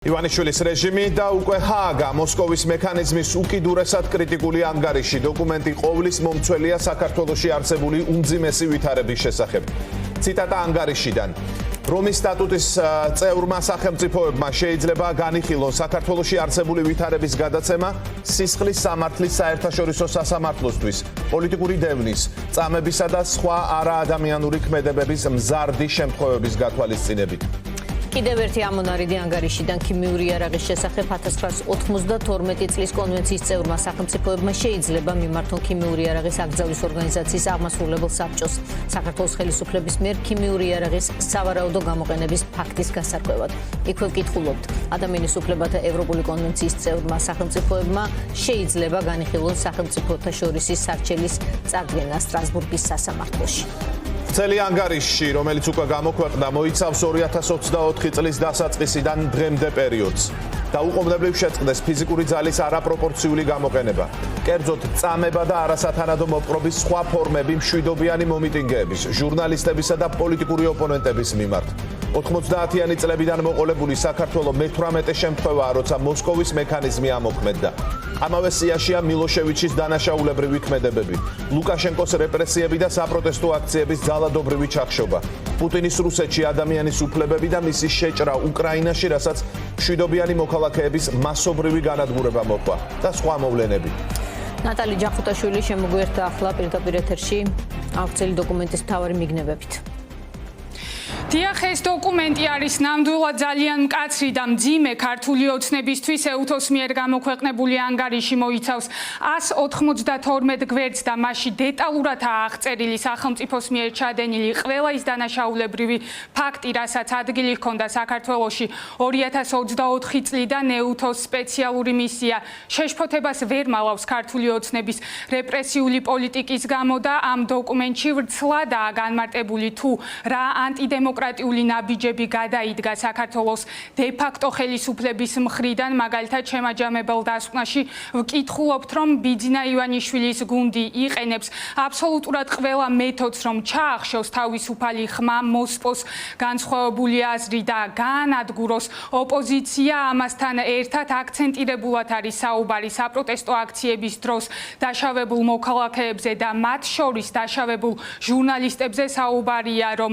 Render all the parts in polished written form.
ივანიშვილის რეჟიმი და უკვე ჰააგა მოსკოვის მექანიზმის უკიდურესად კრიტიკული ანგარიში დოკუმენტი ყოვლის მომცველია საქართველოში არსებული უმძიმესი ვითარების შესახებ. ციტატა ანგარიშიდან. რომის სტატუტის წევრმა სახელმწიფოებმა შეიძლება განიხილონ საქართველოში არსებული ვითარების გადაცემა სისხლის სამართლის საერთაშორისო სასამართლოსთვის, პოლიტიკური დევნის, წამებისა და სხვა არაადამიანური ქმედებების მზარდი შემთხვევების გათვალისწინებით. კიდევ ერთი ამონარიდი ანგარიშიდან ქიმიური იარაღის შესახებ 1992 წლის კონვენციის წევრმა სახელმწიფოებმა შეიძლება მიმართონ ქიმიური იარაღის აკრძალვის ორგანიზაციის აღმასრულებელ საბჭოს საქართველოს ხელისუფლების მიერ ქიმიური იარაღის სავარაუდო გამოყენების ფაქტის გასარკვევად. იქვე ვკითხულობთ, ადამიანის უფლებათა ევროპული კონვენციის წევრმა სახელმწიფოებმა შეიძლება განიხილონ სახელმწიფოთა შორისი სარჩელის წარდგენა სტრასბურგის სასამართლოში. Წელი ანგარიში, რომელიც უკვე გამოქვეყნდა, მოიცავს 2024 წლის დასაწყისიდან დღემდე პერიოდს. დაუყოვნებლივ შეწყდეს ფიზიკური ძალის არაპროპორციული გამოყენება. კერძოდ, წამება და არასათანადო მოპყრობის სხვა ფორმები მშვიდობიანი მომიტინგეების, ჟურნალისტებისა და პოლიტიკური ოპონენტების მიმართ. 90-იანი წლებიდან მოყოლებული საქართველოს მე-18 შემთხვევაა, როცა მოსკოვის მექანიზმი ამოქმედდა. ამავე სიაშია მილოშევიჩის დანაშაულებრივი ქმედებები, ლუკაშენკოს რეპრესიები და საპროტესტო აქციების ძალადობრივი ჩახშობა, პუტინის რუსეთში ადამიანის უფლებები და მისი შეჭრა უკრაინაში, რასაც მშვიდობიანი მოქალაქეების მასობრივი განადგურება მოყვა და სხვა მოვლენები. ნატალი ჯახუტაშვილი შემოგვიერთდა ახლა პირდაპირ ეთერში აღწერილი დოკუმენტის მთავარი მიგნებებით. დიახ, ეს დოკუმენტი არის ნამდვილად ძალიან მკაცრი და მძიმე ქართული ოცნებისთვის ეუთოს მიერ გამოქვეყნებული ანგარიში მოიცავს 192 გვერდს და მასში დეტალურადაა აღწერილი სახელმწიფოს მიერ ჩადენილი ყველა ის დანაშაულებრივი ფაქტი, რასაც ადგილი ჰქონდა საქართველოში 2024 წლიდან ეუთოს სპეციალური მისია შეშფოთებას ვერ მალავს ქართული ოცნების რეპრესიული პოლიტიკის გამო და ამ დოკუმენტში ვრცლადაა განმარტებული თუ რა ანტიდემოკრატიული ნაბიჯები გადაიდგა საქართველოს დე-ფაქტო ხელისუფლების მხრიდან, მაგალითად შემაჯამებელ დასკვნაში ვკითხულობთ, რომ ბიძინა ივანიშვილის გუნდი იყენებს აბსოლუტურად ყველა მეთოდს, რომ ჩაახშოს თავისუფალი ხმა, მოსპოს განსხვავებული აზრი და გაანადგუროს ოპოზიცია. ამასთან ერთად აქცენტირებულად არის საუბარი საპროტესტო აქციების დროს დაშავებულ მოქალაქეებზე და მათ შორის დაშავებულ ჟურნალისტებზე საუბარია, რომ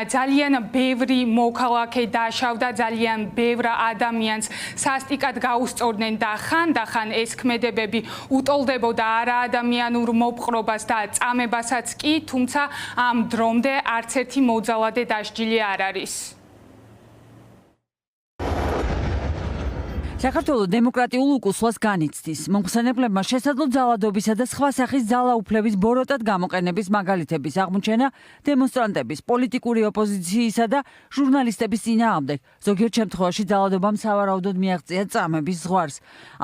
ძალიან ბევრი მოქალაქე დაშავდა, ძალიან ბევრ ადამიანს სასტიკად გაუსწორდნენ და ხანდახან ეს ქმედებები უტოლდებოდა არაადამიანურ მოპყრობას და წამებასაც კი, თუმცა ამ დრომდე არც ერთი მოძალადე დასჯილი არ არის. საქართველოს დემოკრატიულ უკუსლას განიცდის. მომხსენებლებმა შესაძლო ძალადობისა და სხვა სახის ძალაუფლების ბოროტად გამოყენების მაგალითების აღმოჩენა დემონსტრანტების, პოლიტიკური ოპოზიციისა და ჟურნალისტების წინააღმდეგ. ზოგიერთ შემთხვევაში ძალადობამ სავარაუდოდ მიაღწია წამების ზღვარს.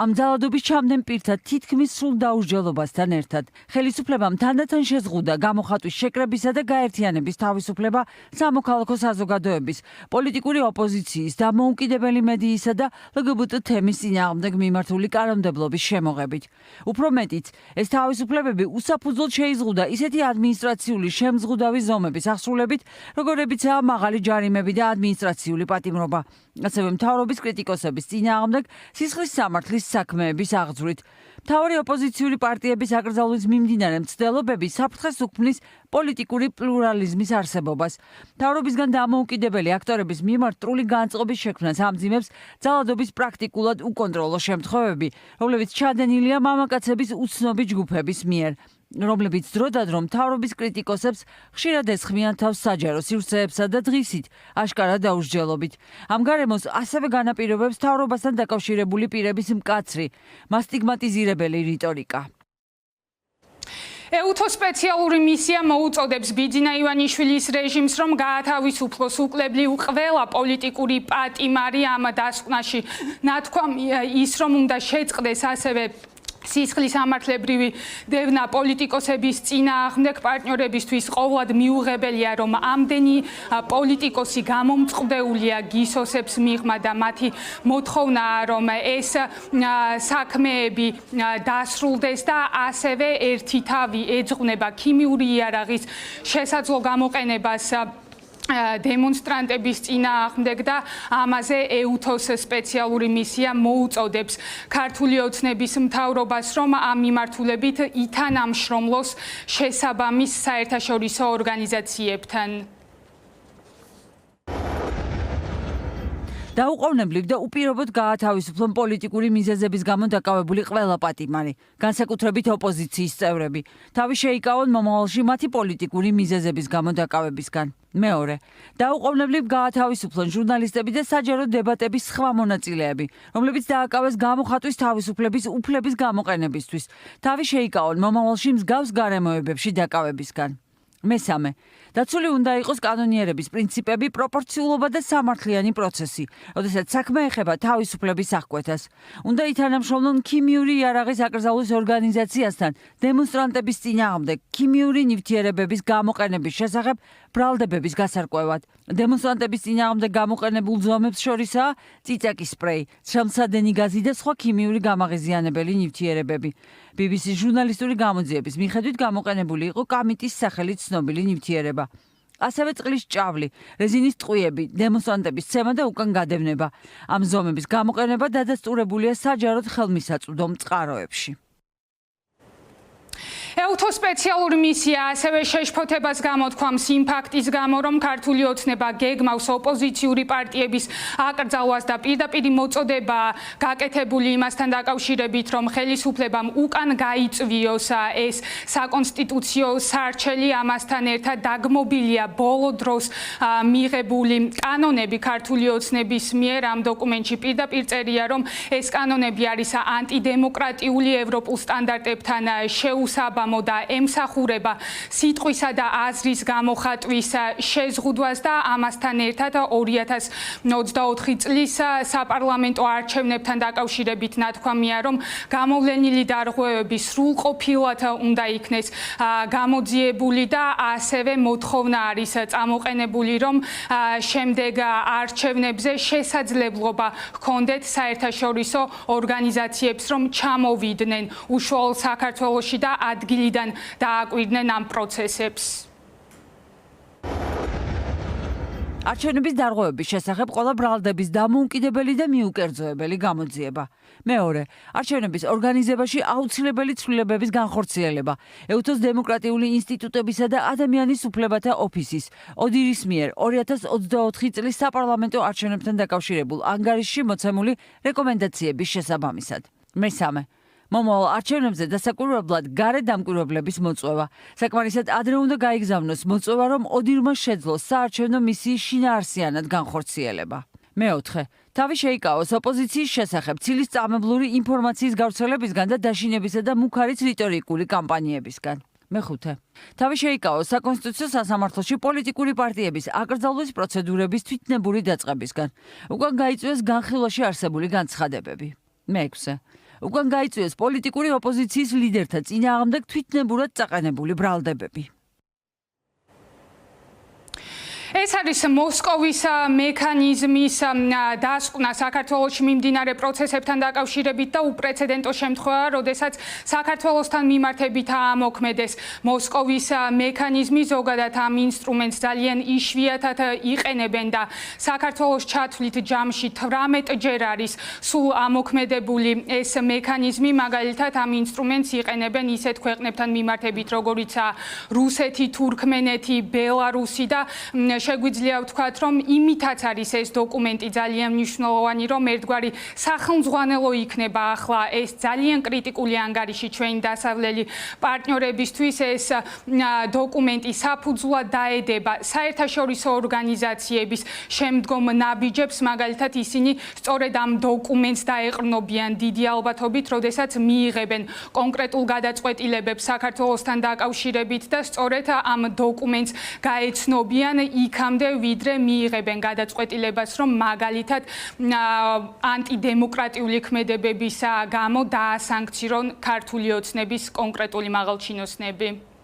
ამ ძალადობის ჩამდენ პირთა თითქმის სრულ დაუსჯელობასთან ერთად ხელისუფლებამ თანდათან შეზღუდა გამოხატვის შეკრებისა და გაერთიანების თავისუფლება სამოქალაქო საზოგადოების, პოლიტიკური ოპოზიციის, დამოუკიდებელი მედიისა და LGBT თემის წინააღმდეგ მიმართული კანონმდებლობის შემოღებით. უფრო მეტიც, ეს თავისუფლებები უსაფუძვლოდ შეიზღუდა ისეთი ადმინისტრაციული შემზღუდავი ზომების აღსრულებით, როგორებიცაა მაღალი ჯარიმები და ადმინისტრაციული პატიმრობა. ასევე მთავრობის კრიტიკოსების წინააღმდეგ სისხლის სამართლის საქმეების აღძვრით. მთავარი ოპოზიციური პარტიების აკრძალვის მიმდინარე მცდელობები საფრთხეს უქმნის პოლიტიკური პლურალიზმის არსებობას. მთავრობისგან დამოუკიდებელი აქტორების მიმართ სრული განწყობის შექმნას ამძიმებს ძალადობის პრაქტიკულად უკონტროლო შემთხვევები, რომლებიც ჩადენილია მამაკაცების უცნობი ჯგუფების მიერ, რომლებიც დროდადრო მთავრობის კრიტიკოსებს ხშირად ესხმიან თავს საჯარო სივრცეებსა და დღისით აშკარად დაუსჯელობით. ამ გარემოს ასევე განაპირობებს მთავრობასთან დაკავშირებული პირების მკაცრი, მასტიგმატიზირებელი რიტორიკა. ეუთოს სპეციალური მისია მოუწოდებს ბიძინა ივანიშვილის რეჟიმს, რომ გაათავისუფლოს უკლებლივ ყველა პოლიტიკური პატიმარი. ამ დასკვნაში ნათქვამია ის, რომ უნდა შეწყდეს ასევე სისხლის სამართლებრივი დევნა პოლიტიკოსების წინააღმდეგ. პარტნიორებისთვის ყოვლად მიუღებელია, რომ ამდენი პოლიტიკოსი გამომწყდეულია გისოსებს მიღმა და მათი მოთხოვნაა, რომ ეს საქმეები დასრულდეს და ასევე ერთი თავი ეძღვნება ქიმიური იარაღის შესაძლო გამოყენებას დემონსტრანტების წინააღმდეგ და ამაზე EUTOS სპეციალური მისია მოუწოდებს ქართული ოცნების მთავრობას, რომ ამ მიმართულებით ითანამშრომლოს შესაბამის საერთაშორისო ორგანიზაციებთან. დაუყოვნებლივ და უპირობოდ გაათავისუფლონ პოლიტიკური მიზეზების გამო დაკავებული ყველა პატიმარი, განსაკუთრებით ოპოზიციის წევრები. თავი შეიკავონ მომავალში მათი პოლიტიკური მიზეზების გამო დაკავებისგან. მეორე, დაუყოვნებლივ გაათავისუფლონ ჟურნალისტები და საჯარო დებატების სხვა მონაწილეები, რომლებიც დააკავეს გამოხატვის თავისუფლების უფლების გამოყენებისთვის. თავი შეიკავონ მომავალში მსგავს გარემოებებში დაკავებისგან. მესამე, დაცული უნდა იყოს კანონიერების პრინციპები, პროპორციულობა და სამართლიანი პროცესი, როდესაც საქმე ეხება თავისუფლების აღკვეთას. უნდა ითანამშრომლონ ქიმიური იარაღის აკრძალვის ორგანიზაციასთან დემონსტრანტების წინააღმდეგ ქიმიური ნივთიერებების გამოყენების შესახებ ბრალდებების გასარკვევად. დემონსტრანტების წინააღმდეგ გამოყენებულ ზომებს შორისაა წიწაკის სპრეი, ცხელმცადენი გაზი და სხვა ქიმიური გამაღიზიანებელი ნივთიერებები. BBC ჟურნალისტური გამოძიების მიხედვით გამოყენებული იყო კამიტის სახელით ცნობილი ნივთიერება. ასევე წყლის ჭავლი, რეზინის ტყვიები, დემონსტრანტების ცემა და უკან გადევნება. ამ ზომების გამოყენება დადასტურებულია საჯაროდ ხელმისაწვდომ წყაროებში. EUTOS სპეციალური მისია ასევე შეშფოთებას გამოთქვამს იმ ფაქტის გამო, რომ ქართული ოცნება გეგმავს ოპოზიციური პარტიების აკრძალვას და პირდაპირ მოწოდება გაკეთებული იმასთან დაკავშირებით, რომ ხელისუფლებამ უკან გაიწვიოს ეს საკონსტიტუციო სარჩელი. ამასთან ერთად დაგმობილია ბოლო დროს მიღებული კანონები ქართული ოცნების მიერ. ამ დოკუმენტში პირდაპირ წერია, რომ ეს კანონები არის ანტიდემოკრატიული ევროპულ სტანდარტებთან შეუსაბამო და ემსახურება სიტყვისა და აზრის გამოხატვის შეზღუდვას და ამასთან ერთად 2024 წლის საპარლამენტო არჩევნებთან დაკავშირებით ნათქვამია, რომ გამოვლენილი დარღვევები სრულყოფილად უნდა იქნეს გამოძიებული და ასევე მოთხოვნა არის წამოყენებული, რომ შემდეგ არჩევნებზე შესაძლებლობა ჰქონდეთ საერთაშორისო ორგანიზაციებს, რომ ჩამოვიდნენ უშუალოდ საქართველოში და ადგილიდან დააკვირდნენ ამ პროცესებს. არჩევნების დარღვევების შესახებ ყველა ბრალდების დამოუკიდებელი და მიუკერძოებელი გამოძიება. მეორე, არჩევნების ორგანიზებაში აუცილებელი ცვლილებების განხორციელება. EUTOS დემოკრატიული ინსტიტუტებისა და ადამიანის უფლებათა ოფისის ოდირის მიერ 2024 წლის საპარლამენტო არჩევნებთან დაკავშირებულ ანგარიშში მოცემული რეკომენდაციების შესაბამისად. მესამე, მომავალ არჩევნებზე დასაკვირვებლად გარე დამკვირვებლების მოწვევა. საკმარისად ადრე უნდა გაიგზავნოს მოწვევა, რომ ოდირმა შეძლოს საარჩევნო მისიის შინაარსიანად განხორციელება. მეოთხე, თავი შეიკავოს ოპოზიციის შესახებ ცილისწამებლური ინფორმაციის გავრცელებისგან და დაშინებისა და მუქარით რიტორიკული კამპანიებისგან. მეხუთე, თავი შეიკავოს საკონსტიტუციო სასამართლოში პოლიტიკური პარტიების აკრძალვის პროცედურების თვითნებური დაწყებისგან. უკან გაიწვიეს განხილვაში არსებული განცხადებები. მეექვსე, უკან გაიწვიეს პოლიტიკური ოპოზიციის ლიდერთა წინააღმდეგ თვითნებურად წაყენებული ბრალდებები. ეს არის მოსკოვის მექანიზმის დასკვნა საქართველოში მიმდინარე პროცესებთან დაკავშირებით და უპრეცედენტო შემთხვევა, როდესაც საქართველოსთან მიმართებით ამოქმედეს მოსკოვის მექანიზმი. ზოგადად ამ ინსტრუმენტს ძალიან იშვიათად იყენებენ და საქართველოს ჩათვლით ჯამში 18 ჯერ არის სულ ამოქმედებული ეს მექანიზმი. მაგალითად ამ ინსტრუმენტს იყენებენ ისეთ ქვეყნებთან მიმართებით, როგორიცაა რუსეთი, თურქმენეთი, ბელარუსი და შეგვიძლია ვთქვათ, რომ იმითაც არის ეს დოკუმენტი ძალიან მნიშვნელოვანი, რომ ერთგვარი სახელმძღვანელო იქნება ახლა ეს ძალიან კრიტიკული ანგარიში ჩვენი დასავლელი პარტნიორებისთვის. ეს დოკუმენტი საფუძვლად დაედება საერთაშორისო ორგანიზაციების შემდგომ ნაბიჯებს. მაგალითად ისინი სწორედ ამ დოკუმენტს დაეყრდნობიან დიდი ალბათობით, როდესაც მიიღებენ კონკრეტულ გადაწყვეტილებებს საქართველოსთან დაკავშირებით და სწორედ ამ დოკუმენტს გაეცნობიან იქამდე, ვიდრე მიიღებენ გადაწყვეტილებას, რომ მაგალითად ანტიდემოკრატიული ქმედებების გამო დაასანქცირონ ქართული ოცნების კონკრეტული მაღალჩინოსნები.